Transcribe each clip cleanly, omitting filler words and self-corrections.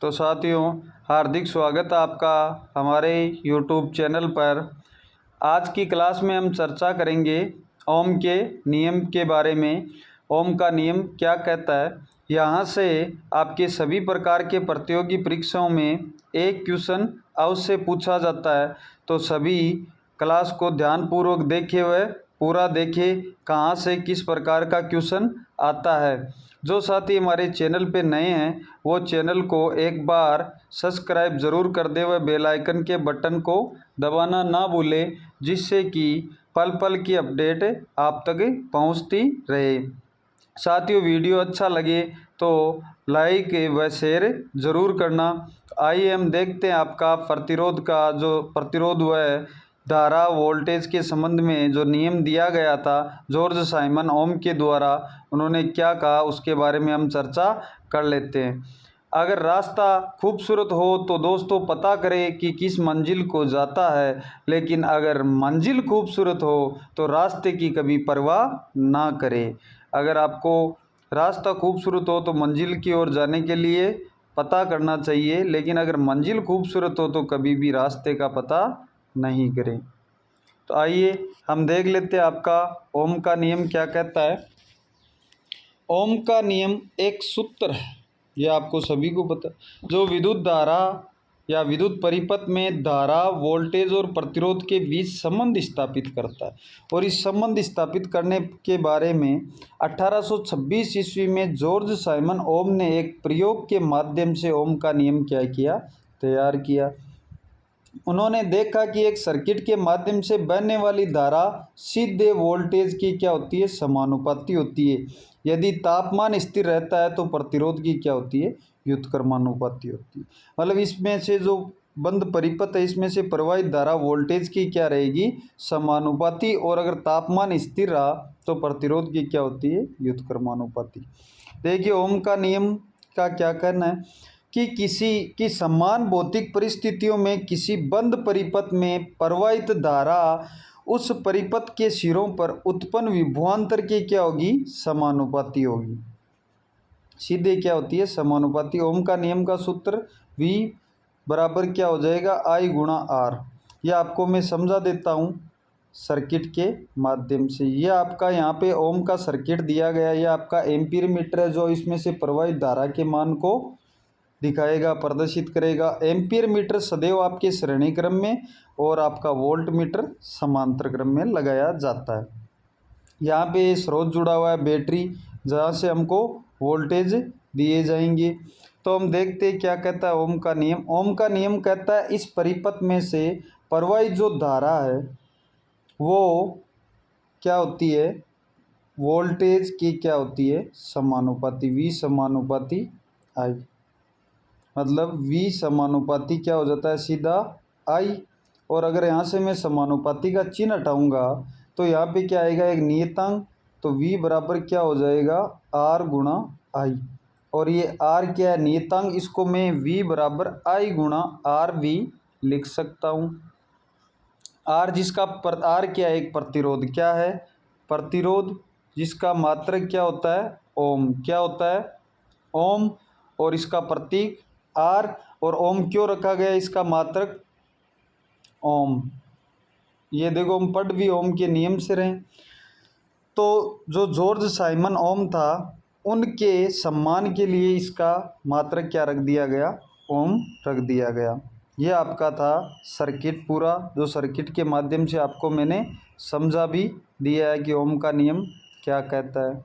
तो साथियों, हार्दिक स्वागत है आपका हमारे यूट्यूब चैनल पर। आज की क्लास में हम चर्चा करेंगे ओम के नियम के बारे में। ओम का नियम क्या कहता है। यहाँ से आपके सभी प्रकार के प्रतियोगी परीक्षाओं में एक क्वेश्चन अवश्य पूछा जाता है, तो सभी क्लास को ध्यानपूर्वक देखे हुए पूरा देखे कहाँ से किस प्रकार का क्वेश्चन आता है। जो साथी हमारे चैनल पे नए हैं वो चैनल को एक बार सब्सक्राइब ज़रूर कर दे व बेल आइकन के बटन को दबाना ना भूलें, जिससे कि पल पल की अपडेट आप तक पहुंचती रहे। साथियों, वीडियो अच्छा लगे तो लाइक व शेयर ज़रूर करना। आइए हम देखते हैं आपका प्रतिरोध व धारा वोल्टेज के संबंध में जो नियम दिया गया था जॉर्ज साइमन ओम के द्वारा, उन्होंने क्या कहा उसके बारे में हम चर्चा कर लेते हैं। अगर रास्ता खूबसूरत हो तो दोस्तों पता करें कि किस मंजिल को जाता है, लेकिन अगर मंजिल खूबसूरत हो तो रास्ते की कभी परवाह ना करें। अगर आपको रास्ता खूबसूरत हो तो मंजिल की ओर जाने के लिए पता करना चाहिए, लेकिन अगर मंजिल खूबसूरत हो तो कभी भी रास्ते का पता नहीं करें। तो आइए हम देख लेते हैं आपका ओम का नियम क्या कहता है। ओम का नियम एक सूत्र है, यह आपको सभी को पता है, जो विद्युत धारा या विद्युत परिपथ में धारा वोल्टेज और प्रतिरोध के बीच संबंध स्थापित करता है। और इस संबंध स्थापित करने के बारे में 1826 ईस्वी में जॉर्ज साइमन ओम ने एक प्रयोग के माध्यम से ओम का नियम क्या किया, तैयार किया। उन्होंने देखा कि एक सर्किट के माध्यम से बहने वाली धारा सीधे वोल्टेज की क्या होती है, समानुपाती होती है। यदि तापमान स्थिर रहता है तो प्रतिरोध की क्या होती है, व्युत्क्रमानुपाती होती है। मतलब इसमें से जो बंद परिपथ है इसमें से प्रवाहित धारा वोल्टेज की क्या रहेगी, समानुपाती, और अगर तापमान स्थिर रहा तो प्रतिरोध की क्या होती है, व्युत्क्रमानुपाती। देखिए ओम का नियम का क्या कहना है कि किसी की समान भौतिक परिस्थितियों में किसी बंद परिपथ में प्रवाहित धारा उस परिपथ के सिरों पर उत्पन्न विभवांतर की क्या होगी, समानुपाती होगी। सीधे क्या होती है, समानुपाती। ओम का नियम का सूत्र V बराबर क्या हो जाएगा, I गुणा R। यह आपको मैं समझा देता हूँ सर्किट के माध्यम से। यह आपका यहाँ पे ओम का सर्किट दिया गया, यह आपका एम्पीयर मीटर है जो इसमें से प्रवाहित धारा के मान को दिखाएगा, प्रदर्शित करेगा। एम्पीयर मीटर सदैव आपके श्रेणी क्रम में और आपका वोल्ट मीटर समांतर क्रम में लगाया जाता है। यहाँ पे स्रोत जुड़ा हुआ है बैटरी, जहाँ से हमको वोल्टेज दिए जाएंगे। तो हम देखते हैं क्या कहता है ओम का नियम। ओम का नियम कहता है इस परिपथ में से प्रवाहित जो धारा है वो क्या होती है, वोल्टेज की क्या होती है, समानुपाती, V समानुपाती I। मतलब V समानुपाती क्या हो जाता है, सीधा I। और अगर यहाँ से मैं समानुपाती का चिन्ह हटाऊंगा तो यहाँ पे क्या आएगा, एक नियतांक। तो V बराबर क्या हो जाएगा, R गुणा I। और ये R क्या है, नियतांक, इसको मैं V बराबर I गुणा RV लिख सकता हूँ। R जिसका R क्या है, एक प्रतिरोध, क्या है, प्रतिरोध, जिसका मात्रक क्या होता है, ओम। क्या होता है, ओम। और इसका प्रतीक R। और ओम क्यों रखा गया, इसका मात्रक ओम। ये देखो हम पढ़ भी ओम के नियम से रहे। तो जो जॉर्ज साइमन ओम था उनके सम्मान के लिए इसका मात्रक क्या रख दिया गया, ओम रख दिया गया। ये आपका था सर्किट पूरा, जो सर्किट के माध्यम से आपको मैंने समझा भी दिया है कि ओम का नियम क्या कहता है।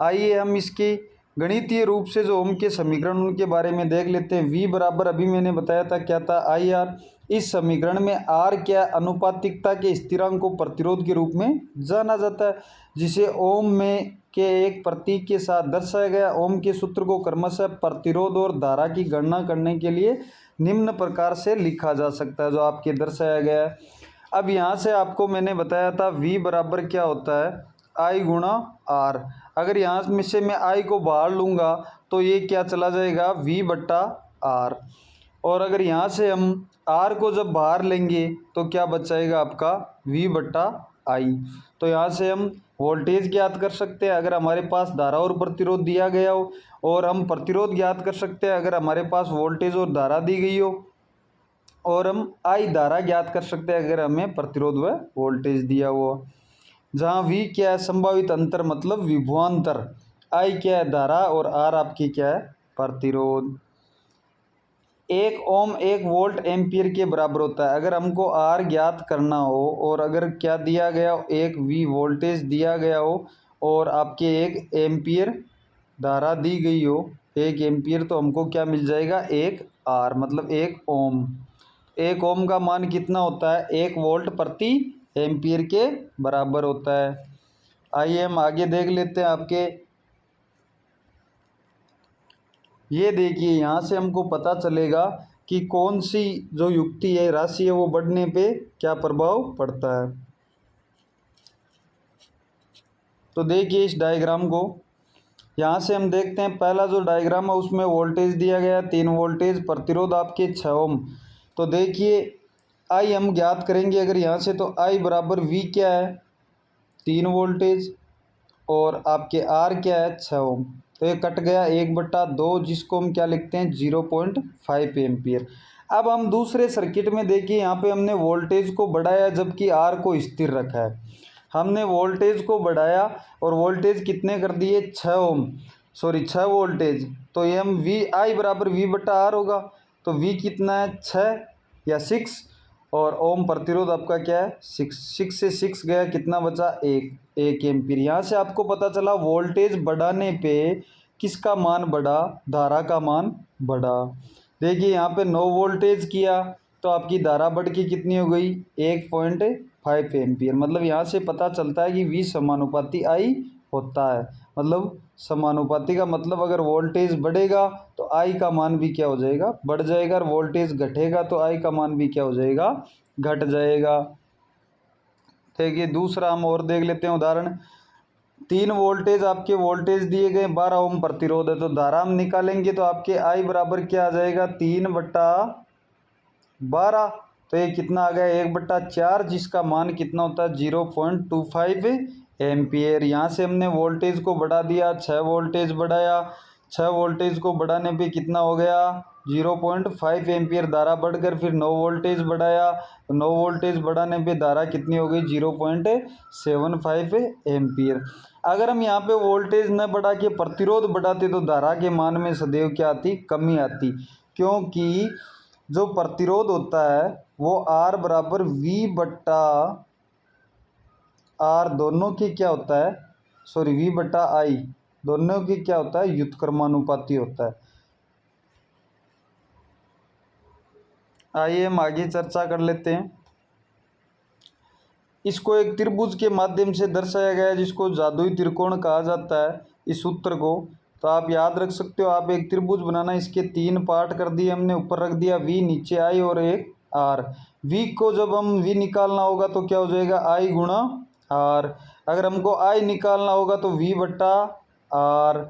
आइए हम इसके गणितीय रूप से जो ओम के समीकरण उनके बारे में देख लेते हैं। V बराबर अभी मैंने बताया था क्या था, IR। इस समीकरण में R क्या, अनुपातिकता के स्थिरांक को प्रतिरोध के रूप में जाना जाता है, जिसे ओम में के एक प्रतीक के साथ दर्शाया गया। ओम के सूत्र को क्रमशः प्रतिरोध और धारा की गणना करने के लिए निम्न प्रकार से लिखा जा सकता है, जो आपके दर्शाया गया है। अब यहाँ से आपको मैंने बताया था V बराबर क्या होता है, I गुणा R। अगर यहाँ में से मैं I को बाहर लूँगा तो ये क्या चला जाएगा, V बट्टा R। और अगर यहाँ से हम R को जब बाहर लेंगे तो क्या बचाएगा आपका, V बट्टा I। तो यहाँ से हम वोल्टेज ज्ञात कर सकते हैं अगर हमारे पास धारा और प्रतिरोध दिया गया हो। और हम प्रतिरोध ज्ञात कर सकते हैं अगर हमारे पास वोल्टेज और धारा दी गई हो, और हम आई धारा ज्ञात कर सकते हैं अगर हमें प्रतिरोध व वोल्टेज दिया हुआ। जहाँ V क्या है, संभावित अंतर मतलब विभवांतर, I क्या है धारा, और R आपकी क्या है प्रतिरोध। 1 ओम 1 वोल्ट एम्पियर के बराबर होता है। अगर हमको R ज्ञात करना हो और अगर क्या दिया गया हो, 1 V वोल्टेज दिया गया हो और आपके 1 एम्पियर धारा दी गई हो, 1 एम्पियर, तो हमको क्या मिल जाएगा 1 R मतलब 1 ओम। 1 ओम का मान कितना होता है, 1 वोल्ट प्रति एम्पियर के बराबर होता है। आइए हम आगे देख लेते हैं आपके। ये देखिए यहाँ से हमको पता चलेगा कि कौन सी जो युक्ति है, राशि है, वो बढ़ने पे क्या प्रभाव पड़ता है। तो देखिए इस डायग्राम को, यहाँ से हम देखते हैं पहला जो डायग्राम है उसमें वोल्टेज दिया गया है 3 वोल्टेज, प्रतिरोध आपके 6 ओम। तो देखिए आई हम ज्ञात करेंगे अगर यहाँ से, तो आई बराबर वी क्या है 3 वोल्टेज और आपके आर क्या है 6 ओम। तो ये कट गया 1/2, जिसको हम क्या लिखते हैं 0.5 एम्पियर। अब हम दूसरे सर्किट में देखिए, यहाँ पे हमने वोल्टेज को बढ़ाया जबकि आर को स्थिर रखा है। हमने वोल्टेज को बढ़ाया और वोल्टेज कितने कर दिए 6 ओम, सॉरी 6 वोल्टेज। तो ये हम वी आई बराबर V/R होगा। तो V कितना है 6 या 6, और ओम प्रतिरोध आपका क्या है 6 से 6 गया, कितना बचा 1 एम्पीयर। यहाँ से आपको पता चला वोल्टेज बढ़ाने पे किसका मान बढ़ा, धारा का मान बढ़ा। देखिए यहाँ पे 9 वोल्टेज किया तो आपकी धारा बढ़ के कितनी हो गई 1.5 एम्पीयर। मतलब यहाँ से पता चलता है कि V समानुपाती I होता है। मतलब समानुपाती का मतलब अगर वोल्टेज बढ़ेगा तो I का मान भी क्या हो जाएगा बढ़ जाएगा, और वोल्टेज घटेगा तो I का मान भी क्या हो जाएगा घट जाएगा। देखिए दूसरा हम और देख लेते हैं उदाहरण। 3 वोल्टेज आपके वोल्टेज दिए गए, 12 ओम प्रतिरोध है, तो धारा हम निकालेंगे तो आपके I बराबर क्या आ जाएगा 3/12। तो ये कितना आ गया 1/4, जिसका मान कितना होता है 0.25 एम्पियर। यहाँ से हमने वोल्टेज को बढ़ा दिया, 6 वोल्टेज बढ़ाया, 6 वोल्टेज को बढ़ाने पे कितना हो गया 0.5 एम्पियर धारा बढ़कर फिर 9 वोल्टेज बढ़ाया, तो 9 वोल्टेज बढ़ाने पे धारा कितनी हो गई 0.75 एम्पियर। अगर हम यहाँ पे वोल्टेज न बढ़ा के प्रतिरोध बढ़ाते तो धारा के मान में सदैव क्या आती कमी आती, क्योंकि जो प्रतिरोध होता है वो R बराबर V/R दोनों की क्या होता है, सॉरी V/I दोनों की क्या होता है व्युत्क्रमानुपाती होता है। आइए हम आगे चर्चा कर लेते हैं। इसको एक त्रिभुज के माध्यम से दर्शाया गया है जिसको जादुई त्रिकोण कहा जाता है। इस सूत्र को तो आप याद रख सकते हो। आप एक त्रिभुज बनाना, इसके 3 पार्ट कर दिए हमने, ऊपर रख दिया V, नीचे I और एक R। V को जब हम V निकालना होगा तो क्या हो जाएगा I गुणा R। अगर हमको I निकालना होगा तो V/R,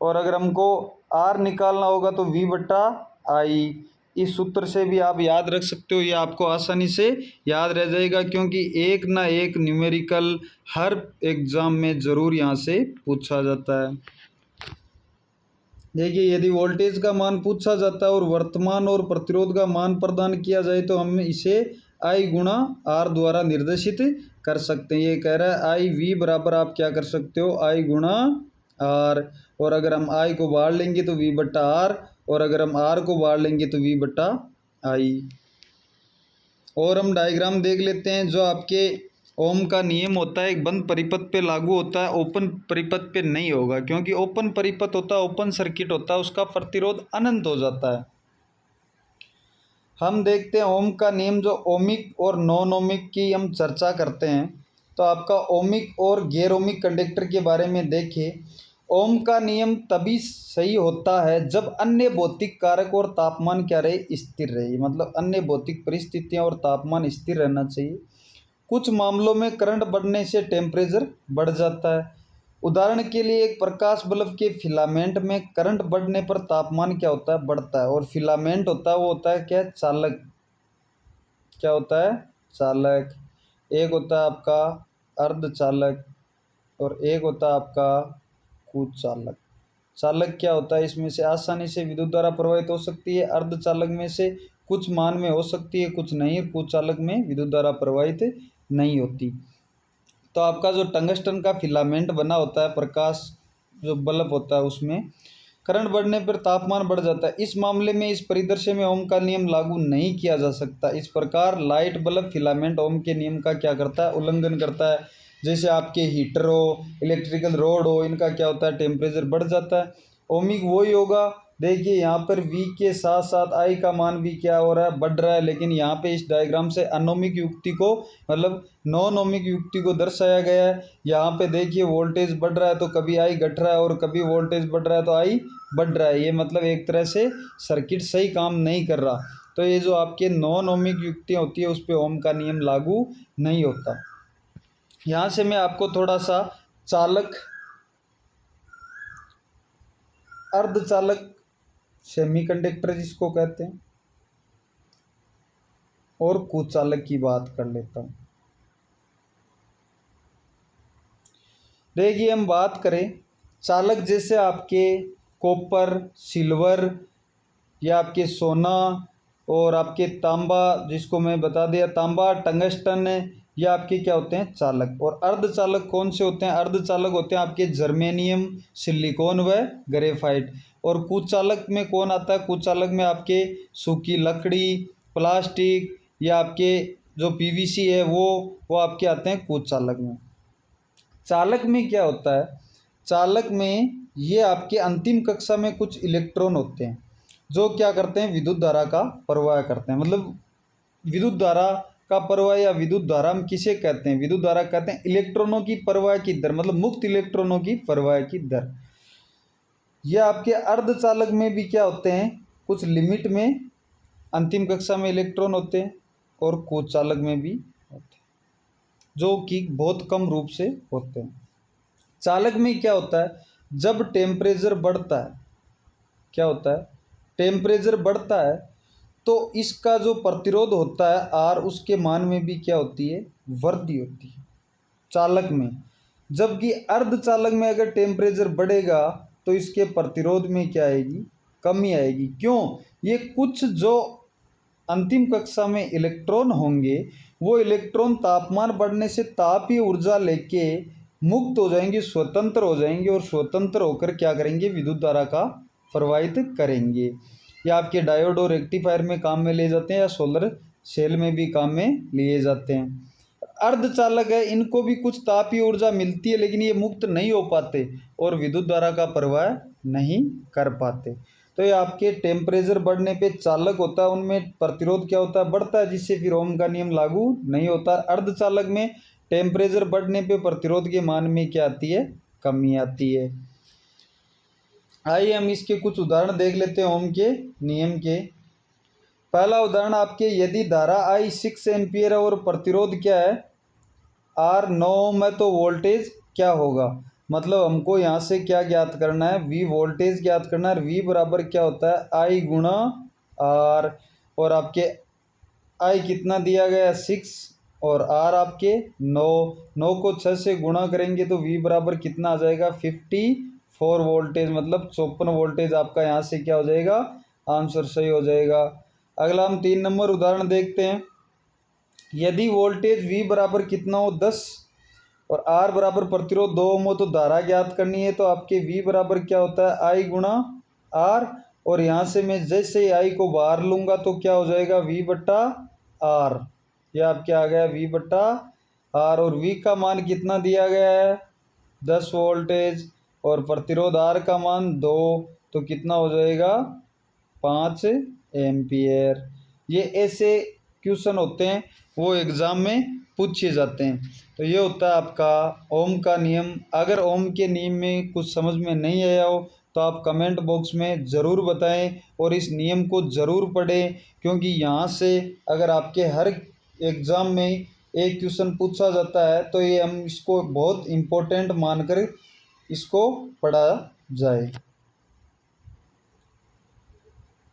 और अगर हमको R निकालना होगा तो V/I। इस सूत्र से भी आप याद रख सकते हो, ये आपको आसानी से याद रह जाएगा, क्योंकि एक ना एक न्यूमेरिकल हर एग्ज़ाम में ज़रूर यहाँ से पूछा जाता है। देखिए यदि वोल्टेज का मान पूछा जाता है और वर्तमान और प्रतिरोध का मान प्रदान किया जाए तो हम इसे I गुणा R द्वारा निर्देशित कर सकते हैं। ये कह रहा है I V बराबर आप क्या कर सकते हो I गुणा R, और अगर हम I को बाहर लेंगे तो V/R, और अगर हम R को बाहर लेंगे तो V/I। और हम डायग्राम देख लेते हैं। जो आपके ओम का नियम होता है एक बंद परिपथ पे लागू होता है, ओपन परिपथ पे नहीं होगा, क्योंकि ओपन परिपथ होता है, ओपन सर्किट होता है, उसका प्रतिरोध अनंत हो जाता है। हम देखते हैं ओम का नियम, जो ओमिक और नॉन ओमिक की हम चर्चा करते हैं। तो आपका ओमिक और गैर ओमिक कंडक्टर के बारे में देखिए। ओम का नियम तभी सही होता है जब अन्य भौतिक कारक और तापमान क्या रहे स्थिर रहे, मतलब अन्य भौतिक परिस्थितियां और तापमान स्थिर रहना चाहिए। कुछ मामलों में करंट बढ़ने से टेम्परेचर बढ़ जाता है। उदाहरण के लिए एक प्रकाश बल्ब के फिलामेंट में करंट बढ़ने पर तापमान क्या होता है बढ़ता है, और फिलामेंट होता है वो होता है क्या चालक, क्या होता है चालक। एक होता है आपका अर्धचालक और एक होता है आपका कुचालक। चालक क्या होता है, इसमें से आसानी से विद्युत धारा प्रवाहित हो सकती है। अर्धचालक में से कुछ मान में हो सकती है, कुछ नहीं। कुछ चालक में विद्युत धारा प्रवाहित नहीं होती। तो आपका जो टंगस्टन का फिलामेंट बना होता है, प्रकाश जो बल्ब होता है, उसमें करंट बढ़ने पर तापमान बढ़ जाता है। इस मामले में इस परिदृश्य में ओम का नियम लागू नहीं किया जा सकता। इस प्रकार लाइट बल्ब फिलामेंट ओम के नियम का क्या करता है, उल्लंघन करता है। जैसे आपके हीटर हो, इलेक्ट्रिकल रोड हो, इनका क्या होता है, टेम्परेचर बढ़ जाता है। ओमिक वही होगा। देखिए यहाँ पर V के साथ साथ I का मान भी क्या हो रहा है, बढ़ रहा है। लेकिन यहाँ पे इस डायग्राम से अनोमिक युक्ति को, मतलब नॉन ओमिक युक्ति को दर्शाया गया है। यहाँ पे देखिए वोल्टेज बढ़ रहा है तो कभी I घट रहा है, और कभी वोल्टेज बढ़ रहा है तो I बढ़ रहा है। ये मतलब एक तरह से सर्किट सही काम नहीं कर रहा। तो ये जो आपके नॉन ओमिक युक्तियाँ होती है, उस पर ओम का नियम लागू नहीं होता। यहाँ से मैं आपको थोड़ा सा चालक, अर्धचालक, सेमीकंडक्टर जिसको कहते हैं, और कुचालक की बात कर लेता हूँ। देखिए हम बात करें चालक, जैसे आपके कॉपर, सिल्वर, या आपके सोना, और आपके तांबा, जिसको मैं बता दिया तांबा, टंगस्टन, ये आपके क्या होते हैं, चालक। और अर्धचालक कौन से होते हैं, अर्धचालक होते हैं आपके जर्मेनियम, सिलिकॉन व ग्रेफाइट। और कुचालक में कौन आता है, कुचालक में आपके सूखी लकड़ी, प्लास्टिक, या आपके जो पीवीसी है वो आपके आते हैं कुचालक में। चालक में क्या होता है, चालक में ये आपके अंतिम कक्षा में कुछ इलेक्ट्रॉन होते हैं जो क्या करते हैं, विद्युत धारा का प्रवाह करते हैं। मतलब विद्युत धारा का प्रवाह या विद्युत धारा हम किसे कहते हैं, विद्युत धारा कहते हैं इलेक्ट्रॉनों की प्रवाह की दर, मतलब मुक्त इलेक्ट्रॉनों की प्रवाह की दर। यह आपके अर्धचालक में भी क्या होते हैं, कुछ लिमिट में अंतिम कक्षा में इलेक्ट्रॉन होते हैं, और कुचालक में भी होते हैं, जो कि बहुत कम रूप से होते हैं। चालक में क्या होता है, जब टेम्परेचर बढ़ता है, क्या होता है, टेम्परेचर बढ़ता है तो इसका जो प्रतिरोध होता है R, उसके मान में भी क्या होती है, वृद्धि होती है चालक में। जबकि अर्धचालक में अगर टेम्परेचर बढ़ेगा तो इसके प्रतिरोध में क्या आएगी, कमी आएगी। क्यों, ये कुछ जो अंतिम कक्षा में इलेक्ट्रॉन होंगे, वो इलेक्ट्रॉन तापमान बढ़ने से तापीय ऊर्जा लेके मुक्त हो जाएंगे, स्वतंत्र हो जाएंगे, और स्वतंत्र होकर क्या करेंगे, विद्युत धारा का प्रवाहित करेंगे। या आपके डायोड और रेक्टिफायर में काम में ले जाते हैं, या सोलर सेल में भी काम में लिए जाते हैं। अर्धचालक है, इनको भी कुछ तापीय ऊर्जा मिलती है, लेकिन ये मुक्त नहीं हो पाते और विद्युत धारा का प्रवाह नहीं कर पाते। तो ये आपके टेम्परेचर बढ़ने पे चालक होता है, उनमें प्रतिरोध क्या होता है, बढ़ता है, जिससे फिर ओम का नियम लागू नहीं होता। अर्धचालक में टेम्परेचर बढ़ने पे प्रतिरोध के मान में क्या आती है, कमी आती है। आइए हम इसके कुछ उदाहरण देख लेते हैं ओम के नियम के। पहला उदाहरण आपके, यदि धारा I 6 एम्पियर है और प्रतिरोध क्या है, R 9 ओम है, तो वोल्टेज क्या होगा। मतलब हमको यहाँ से क्या ज्ञात करना है, V वोल्टेज ज्ञात करना है। V बराबर क्या होता है, I गुणा R, और आपके I कितना दिया गया है, 6, और R आपके 9 को 6 से गुणा करेंगे तो V बराबर कितना आ जाएगा, 54 वोल्टेज, मतलब 54 वोल्टेज आपका यहाँ से क्या हो जाएगा, आंसर सही हो जाएगा। अगला हम 3 नंबर उदाहरण देखते हैं। यदि वोल्टेज V बराबर कितना हो, 10, और R बराबर प्रतिरोध 2 ओम हो, तो धारा ज्ञात करनी है। तो आपके V बराबर क्या होता है, I गुणा R, और यहाँ से मैं जैसे ही I को बाहर लूँगा तो क्या हो जाएगा, V बट्टा R। यह आपके आ गया V बट्टा R, और V का मान कितना दिया गया है, 10 वोल्टेज, और प्रतिरोध R का मान 2, तो कितना हो जाएगा, 5 एम्पियर। ये ऐसे क्वेश्चन होते हैं, वो एग्ज़ाम में पूछे जाते हैं। तो ये होता है आपका ओम का नियम। अगर ओम के नियम में कुछ समझ में नहीं आया हो तो आप कमेंट बॉक्स में ज़रूर बताएं, और इस नियम को ज़रूर पढ़ें, क्योंकि यहाँ से अगर आपके हर एग्ज़ाम में एक क्वेश्चन पूछा जाता है तो ये हम इसको बहुत इम्पोर्टेंट मानकर इसको पढ़ा जाए।